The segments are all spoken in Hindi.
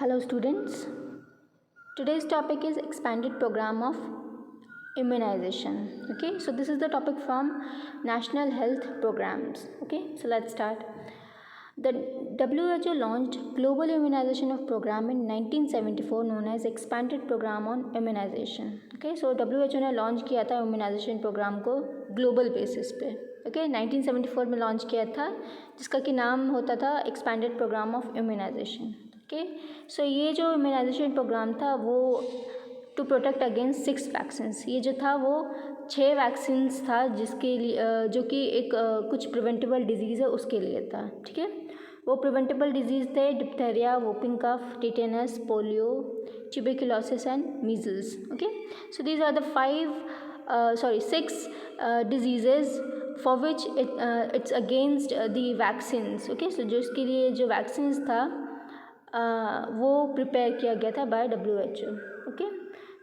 Hello students, today's topic is expanded program of immunization. Okay, so this is the topic from National Health Programs. Okay, so let's start. The WHO launched global immunization of program in 1974 known as expanded program on immunization. Okay, so WHO ने लॉन्च किया था इम्यूनाइजेशन प्रोग्राम को ग्लोबल बेसिस पे. ओके 1974 में लॉन्च किया था जिसका कि नाम होता था expanded program of immunization. Okay so ये जो इम्यूनाइजेशन प्रोग्राम था वो टू प्रोटेक्ट अगेंस्ट 6 वैक्सीन्स. ये जो था वो 6 वैक्सीन्स था जिसके लिए जो कि एक कुछ प्रिवेंटेबल डिजीज़ है उसके लिए था. ठीक है, वो प्रिवेंटेबल डिजीज़ थे diphtheria, whooping cough, tetanus, polio, tuberculosis and measles. Okay so these are the 6 diseases for which it's against the vaccines. Okay, so जो इसके लिए जो वैक्सीन्स था वो प्रिपेयर किया गया था by WHO. Okay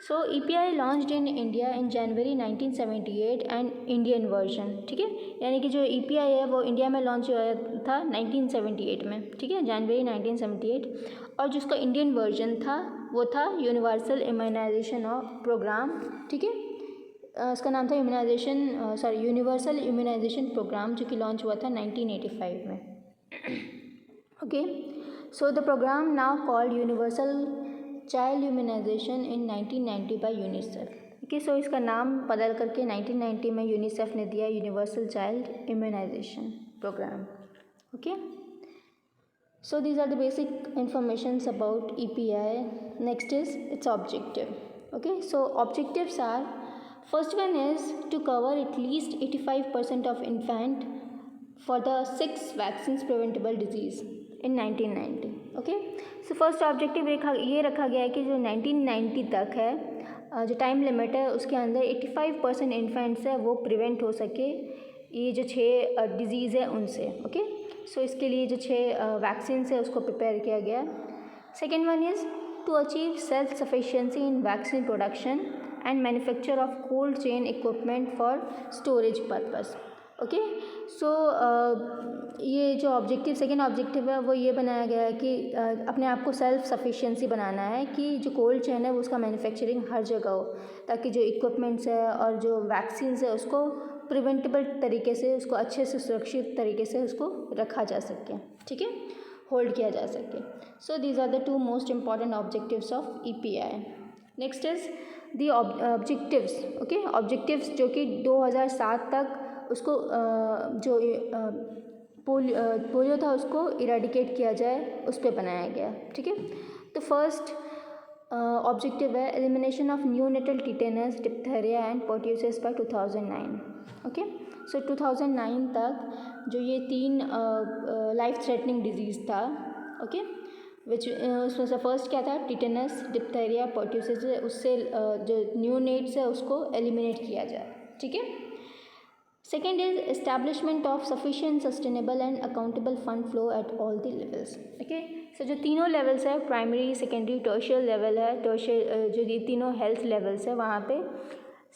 so EPI launched in India in January 1978 and Indian version. ठीक है, यानी कि जो EPI है वो इंडिया में लॉन्च हुआ था 1978 में. ठीक है, जनवरी 1978. और जिसका इंडियन वर्जन था वो था यूनिवर्सल इम्यूनाइजेशन ऑफ प्रोग्राम. ठीक है, इसका नाम था यूनिवर्सल इम्यूनाइजेशन प्रोग्राम जो कि लॉन्च हुआ था 1985 में. Okay so the program now called universal child immunization in 1990 by UNICEF. Okay so इसका नाम बदल करके 1990 में यूनिसेफ ने दिया universal child immunization program. Okay so these are the basic informations about EPI. Next is its objective. Okay so objectives are, first one is to cover at least 85% of infant for the 6 vaccines preventable disease in 1990. okay so first objective ये रखा गया है कि जो 1990 तक है जो टाइम लिमिट है उसके अंदर 85% इन्फेंट्स है वो प्रिवेंट हो सके ये जो 6 डिजीज़ है उनसे. ओके सो इसके लिए जो 6 वैक्सीन्स है उसको प्रिपेयर किया गया. Second one is to achieve self sufficiency in vaccine production and manufacture of cold chain equipment for storage purpose. Okay so ये जो सेकेंड ऑब्जेक्टिव है वो ये बनाया गया है कि अपने आप को सेल्फ सफिशिएंसी बनाना है कि जो कोल्ड चेन है वो उसका मैन्युफैक्चरिंग हर जगह हो ताकि जो इक्विपमेंट्स है और जो वैक्सीन्स है उसको प्रिवेंटेबल तरीके से उसको अच्छे से सुरक्षित तरीके से उसको रखा जा सके. ठीक है, होल्ड किया जा सके. So these are the 2 most important objectives of EPI. Next is the objectives. Okay objectives जो कि 2007 तक उसको जो पोलियो था उसको इरेडिकेट किया जाए उस पर बनाया गया. ठीक है, तो फर्स्ट ऑब्जेक्टिव है elimination of neonatal tetanus, diphtheria and pertussis by 2009. Okay so 2009 तक जो ये 3 लाइफ थ्रेटनिंग डिजीज़ था. ओके उसमें से फर्स्ट क्या था, टिटेनस, डिप्थेरिया, पर्ट्यूसिस, उससे जो न्यूनेट्स है उसको एलिमिनेट किया जाए. ठीक है, second is establishment of sufficient sustainable and accountable fund flow at all the levels. Okay so जो तीनों लेवल्स है प्राइमरी, सेकेंडरी, टर्शियल लेवल है, जो ये तीनों हेल्थ लेवल्स है वहाँ पे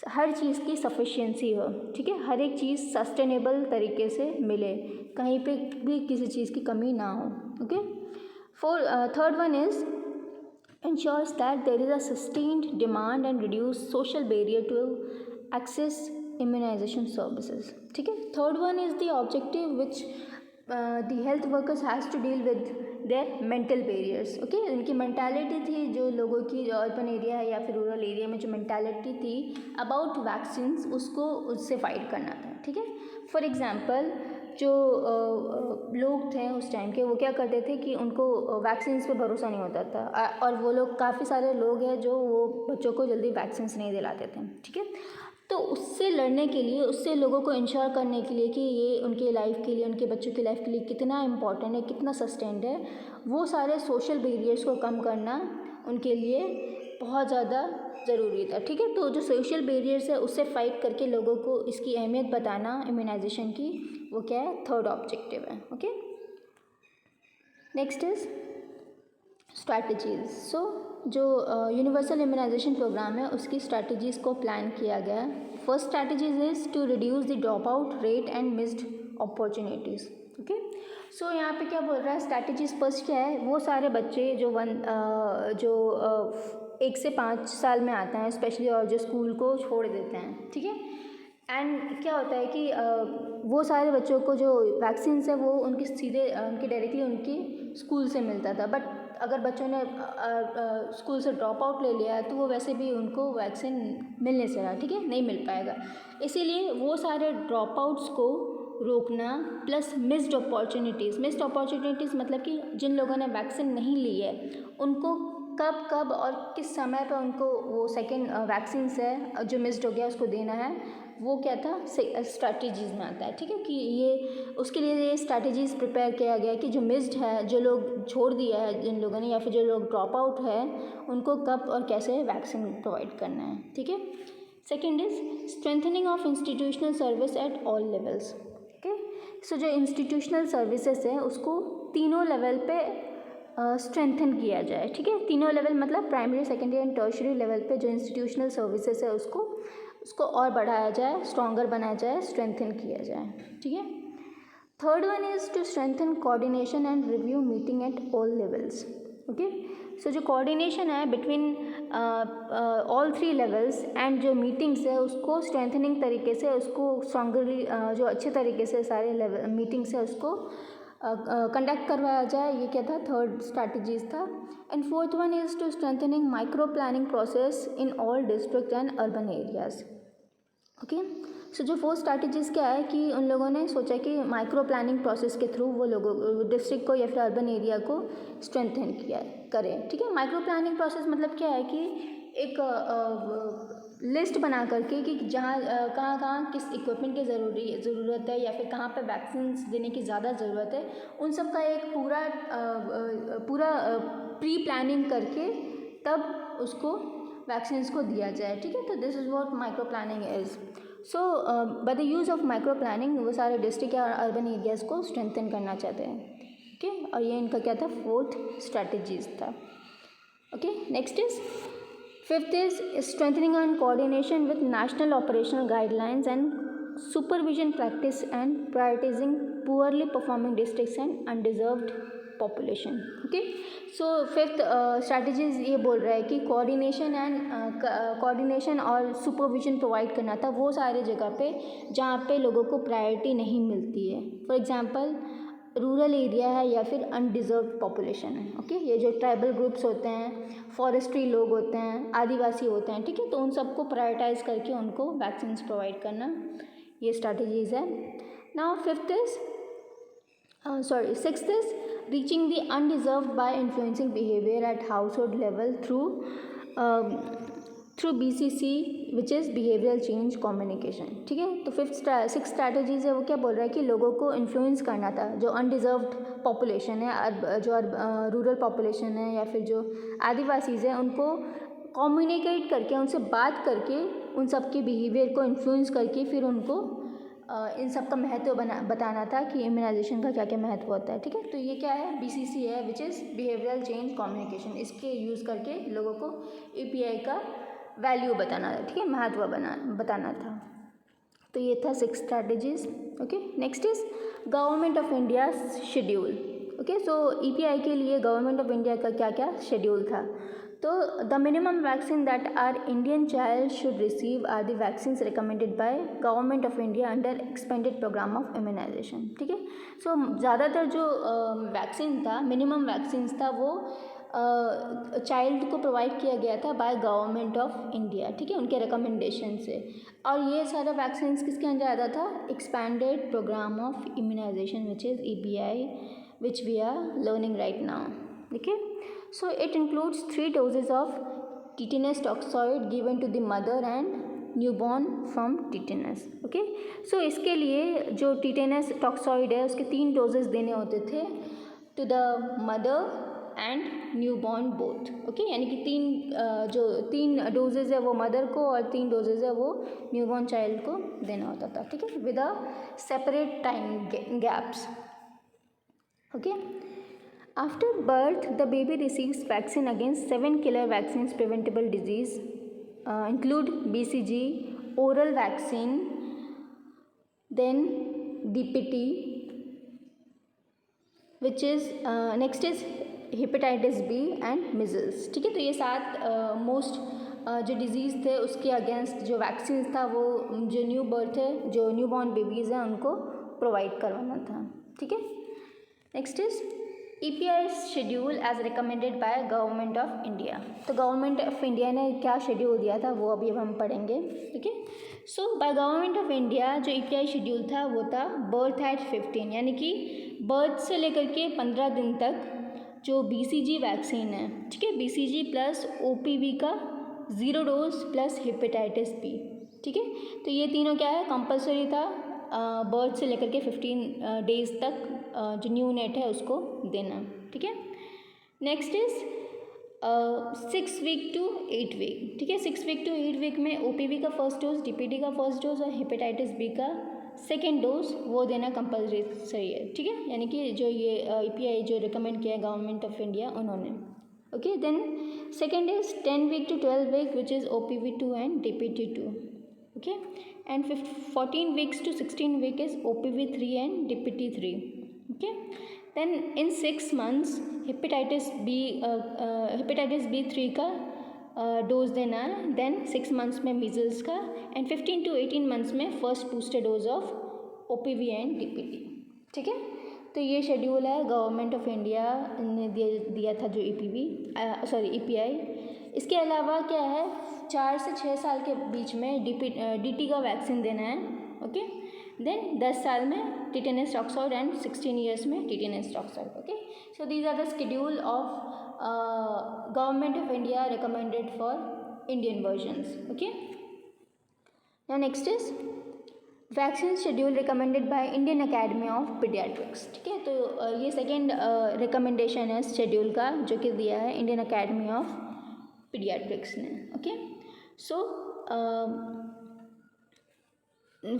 हर चीज़ की सफिशिएंसी हो. ठीक है, हर एक चीज़ सस्टेनेबल तरीके से मिले, कहीं पे भी किसी चीज़ की कमी ना हो. Okay third one is ensures that there is a sustained demand and reduce social barrier to access immunization services. ठीक है, third one is the objective which the health workers has to deal with their mental barriers. okay इनकी मेंटालिटी थी जो लोगों की जो अर्बन एरिया है या फिर रूरल एरिया में जो मेंटालिटी थी अबाउट वैक्सीन्स उसको उससे फाइट करना था. ठीक है, फॉर एग्जांपल जो लोग थे उस टाइम के वो क्या करते थे कि उनको वैक्सीन्स पे भरोसा नहीं होता था और वो लोग काफ़ी सारे लोग हैं जो वो बच्चों को जल्दी वैक्सीन्स नहीं दिलाते थे. ठीक है, तो उससे लड़ने के लिए, उससे लोगों को इंश्योर करने के लिए कि ये उनके लाइफ के लिए, उनके बच्चों की लाइफ के लिए कितना इम्पॉर्टेंट है, कितना सस्टेन्ड है, वो सारे सोशल बैरियर्स को कम करना उनके लिए बहुत ज़्यादा ज़रूरी था. ठीक है, तो जो सोशल बैरियर्स है उससे फाइट करके लोगों को इसकी अहमियत बताना इम्यूनाइजेशन की, वो क्या है, थर्ड ऑब्जेक्टिव है. Okay next is strategies. So जो यूनिवर्सल इम्यूनाइजेशन प्रोग्राम है उसकी स्ट्रैटेजीज़ को प्लान किया गया. First strategies is to reduce the drop out rate and missed opportunities. Okay so यहाँ पे क्या बोल रहा है, स्ट्रैटेजीज फर्स्ट क्या है, वो सारे बच्चे जो 1 से 5 साल में आते हैं स्पेशली, और जो स्कूल को छोड़ देते हैं, ठीक है। एंड क्या होता है कि वो सारे बच्चों को जो वैक्सीन है वो उनके सीधे उनके डायरेक्टली उनकी स्कूल से मिलता था, बट अगर बच्चों ने स्कूल से ड्रॉप आउट ले लिया तो वो वैसे भी उनको वैक्सीन मिल नहीं सकता, ठीक है, नहीं मिल पाएगा। इसीलिए वो सारे ड्रॉप आउट्स को रोकना प्लस मिस्ड अपॉर्चुनिटीज़ मतलब कि जिन लोगों ने वैक्सीन नहीं ली है उनको कब कब और किस समय पर उनको वो सेकेंड वैक्सीन है जो मिस्ड हो गया उसको देना है, वो क्या था स्ट्रैटेजीज़ में आता है, ठीक है। कि ये उसके लिए ये स्ट्रैटेजीज़ प्रिपेयर किया गया कि जो मिस्ड है, जो लोग छोड़ दिया है जिन लोगों ने, या फिर जो लोग ड्रॉप आउट है, उनको कब और कैसे वैक्सीन प्रोवाइड करना है, ठीक है। Second is strengthening of institutional service at all levels, okay. So जो इंस्टीट्यूशनल सर्विसेज है उसको तीनों लेवल पे स्ट्रेंथन किया जाए, ठीक है। तीनों लेवल मतलब primary, secondary and tertiary level पे जो इंस्टीट्यूशनल सर्विसेज है उसको और बढ़ाया जाए, स्ट्रॉन्गर बनाया जाए, स्ट्रेंथन किया जाए, ठीक है। Third one is to strengthen coordination and review meeting at all levels, okay. So जो कोऑर्डिनेशन है बिटवीन ऑल 3 लेवल्स एंड जो मीटिंग्स है उसको स्ट्रेंथनिंग तरीके से, उसको स्ट्रॉन्गरली जो अच्छे तरीके से सारे लेवल मीटिंग्स है उसको कंडक्ट करवाया जाए, ये क्या था, थर्ड स्ट्रैटेजीज था। And fourth one is to strengthening micro planning process in all district and urban areas, okay. So जो फोर्थ स्ट्रैटेजीज क्या है कि उन लोगों ने सोचा कि माइक्रो प्लानिंग प्रोसेस के थ्रू वो लोगों डिस्ट्रिक्ट को या फिर अर्बन एरिया को स्ट्रेंथन किया करें, ठीक है। माइक्रो प्लानिंग प्रोसेस मतलब क्या है कि एक लिस्ट बना करके कि जहाँ कहाँ कहाँ किस इक्विपमेंट की ज़रूरत है या फिर कहाँ पे वैक्सीन देने की ज़्यादा ज़रूरत है, उन सब का एक पूरा प्री प्लानिंग करके तब उसको वैक्सीन्स को दिया जाए, ठीक है। तो this is what micro planning is. So by the use of micro planning वो सारे डिस्ट्रिक्ट या अर्बन एरियाज़ को स्ट्रेंथन करना चाहते हैं, ओके। और ये इनका क्या था, फोर्थ स्ट्रैटेजीज था, okay. Next is fifth is strengthening and coordination with national operational guidelines and supervision practice and prioritising poorly performing districts and undeserved population, okay. So fifth strategies ये बोल रहा है कि कोऑर्डिनेशन और सुपरविजन प्रोवाइड करना था वो सारे जगह पे जहाँ पे लोगों को प्रायोरिटी नहीं मिलती है। फॉर एग्जांपल रूरल एरिया है या फिर अनडिजर्व्ड पॉपुलेशन है, ओके। ये जो ट्राइबल ग्रुप्स होते हैं, फॉरेस्ट्री लोग होते हैं, आदिवासी होते हैं, ठीक है, तो उन सबको प्रायोरिटाइज करके उनको वैक्सीन प्रोवाइड करना, ये स्ट्रैटेजीज है। Now fifth is sixth is reaching the undeserved by influencing behavior at household level through BCC which is behavioral change communication, ठीक है। तो सिक्स स्ट्रैटेजीज है वो क्या बोल रहा है कि लोगों को इन्फ्लुएंस करना था, जो अनडिजर्व्ड पॉपुलेशन है, जो रूरल पॉपुलेशन है या फिर जो आदिवासीज है, उनको कम्युनिकेट करके, उनसे बात करके, उन सब के बिहेवियर को इन्फ्लुएंस करके फिर उनको इन सब का महत्व बताना था कि इम्यूनाइजेशन का क्या क्या महत्व होता है, ठीक है। तो ये क्या है, BCC है which is behavioural change communication, इसके यूज़ करके लोगों को API का वैल्यू बताना था, ठीक है, महत्व बताना था। तो ये था 6 strategies, okay. Next is government of India schedule, okay. So EPI के लिए गवर्नमेंट ऑफ इंडिया का क्या क्या शेड्यूल था। तो the minimum vaccine that are Indian child should receive are the vaccines recommended by government of India under expanded programme of immunization, ठीक है। सो ज़्यादातर जो वैक्सीन था, मिनिमम वैक्सीन था, वो चाइल्ड को प्रोवाइड किया गया था बाय गवर्नमेंट ऑफ इंडिया, ठीक है, उनके रिकमेंडेशन से। और ये सारा वैक्सीन किसके अंदर आता था, expanded programme of immunization which is EPI which we are learning right now, ठीक है। So it includes 3 doses of tetanus toxoid given to the mother and newborn from tetanus, okay. So इसके लिए जो tetanus toxoid है उसके 3 डोजेस देने होते थे to the mother and newborn both, okay। यानी कि जो 3 डोजेज है वो मदर को और 3 डोजेज है वो न्यूबॉर्न चाइल्ड को देना होता था, ठीक है, with a separate time gaps, okay। After birth, the baby receives vaccine against 7 killer vaccines preventable disease, include BCG, oral vaccine, then DPT, which is next is hepatitis B and measles. ठीक है, तो ये 7 मोस्ट जो डिजीज़ थे उसके अगेंस्ट जो वैक्सीन था वो जो न्यू बर्थ है, जो न्यू बॉर्न बेबीज़ हैं उनको प्रोवाइड करवाना था। ठीक है, next is EPI schedule as recommended by government of India. तो गवर्नमेंट ऑफ इंडिया ने क्या शेड्यूल दिया था वो अभी अब हम पढ़ेंगे। ठीक है, सो बाय गवर्नमेंट ऑफ इंडिया जो EPI शेड्यूल था वो था बर्थ एट 15, यानी कि बर्थ से लेकर के 15 दिन तक जो BCG वैक्सीन है, ठीक है, BCG प्लस OPV का 0 डोज प्लस हेपेटाइटिस बी। ठीक है, तो ये तीनों क्या है, कंपलसरी था बर्थ से लेकर के 15 डेज तक जो न्यू नेट है उसको देना। ठीक है, next is 6 week to 8 week. ठीक है, 6 वीक टू 8 वीक में OPV का फर्स्ट डोज, DPT का फर्स्ट डोज और हेपेटाइटिस बी का सेकेंड डोज वो देना कंपलसरी है। ठीक है, यानी कि जो ये EPI जो रिकमेंड किया है गवर्नमेंट ऑफ इंडिया उन्होंने। Okay, then second is 10 week to 12 week which is OPV2 एंड DPT2। okay, and 14 weeks to 16 week is OPV3 and DPT3. okay, then in 6 months hepatitis B3 का डोज देना है, देन 6 मंथ्स में मीजल्स का एंड 15 to 18 मंथ्स में first booster dose of OPV and DPT। ठीक है, तो ये शेड्यूल है गवर्नमेंट ऑफ इंडिया ने दिया था जो EPI। इसके अलावा क्या है, 4 से 6 साल के बीच में DT का वैक्सीन देना है। ओके, देन 10 साल में टिटेनस टॉक्सॉइड एंड 16 ईयर्स में tetanus toxoid. Okay, so these are the schedule of government of India recommended for Indian versions. Okay, now next is vaccine schedule recommended by Indian Academy of Paediatrics. ठीक है, तो ये सेकेंड रिकमेंडेशन है शेड्यूल का जो कि दिया है इंडियन अकेडमी ऑफ पीडियाट्रिक्स ने। Okay, so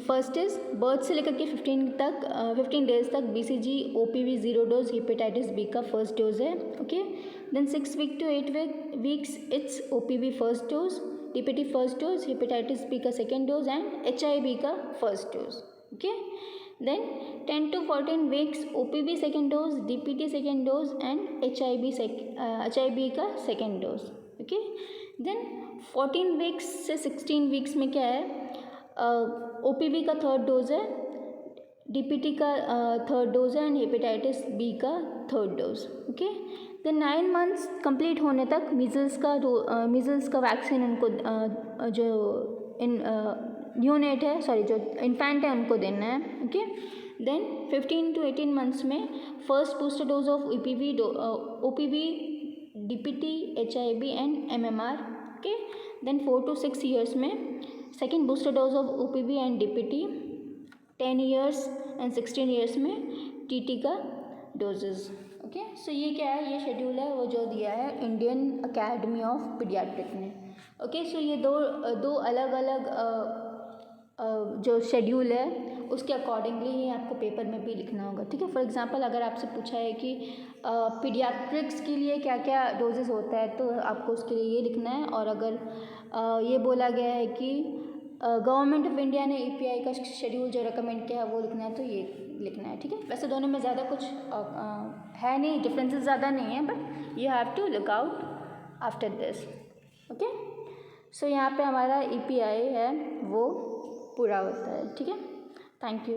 first is birth से लेकर के 15 डेज तक BCG OPV 0 dose hepatitis B का फर्स्ट डोज है। Okay, then 6 week to 8 weeks it's OPV first dose, DPT first dose, hepatitis B का सेकेंड डोज एंड HIV का first dose. Okay, then 10 to 14 weeks OPV second dose, DPT second dose and HIV का second dose. Okay, then 14 weeks से 16 वीक्स में क्या है, OPV का थर्ड डोज है, DPT का थर्ड डोज है एंड हेपेटाइटिस बी का third dose. Okay, then 9 months complete होने तक मीजल्स का वैक्सीन उनको जो न्यूनेट है, सॉरी जो इन्फेंट है उनको देना है। ओके, देन 15 to 18 मंथ्स में first booster dose of OPV DPT HIV and MMR। Okay, then 4 to 6 years में second booster dose of OPV and DPT, 10 years and 16 years में TT का डोजेज। ओके, सो ये क्या है, ये शेड्यूल है वो जो दिया है इंडियन अकेडमी ऑफ पीडियाट्रिक ने। ओके, सो ये दो अलग अलग जो शेड्यूल है उसके अकॉर्डिंगली ही आपको पेपर में भी लिखना होगा। ठीक है, फॉर एग्जांपल अगर आपसे पूछा है कि पीडियाट्रिक्स के लिए क्या क्या डोजेस होता है तो आपको उसके लिए ये लिखना है, और अगर ये बोला गया है कि गवर्नमेंट ऑफ इंडिया ने EPI का शेड्यूल जो रिकमेंड किया है वो लिखना है तो ये लिखना है। ठीक है, वैसे दोनों में ज़्यादा कुछ है नहीं, डिफरेंसेस ज़्यादा नहीं है, but you have to look out after this. Okay, so यहाँ पे हमारा EPI है वो पूरा होता है। ठीक है, थैंक यू।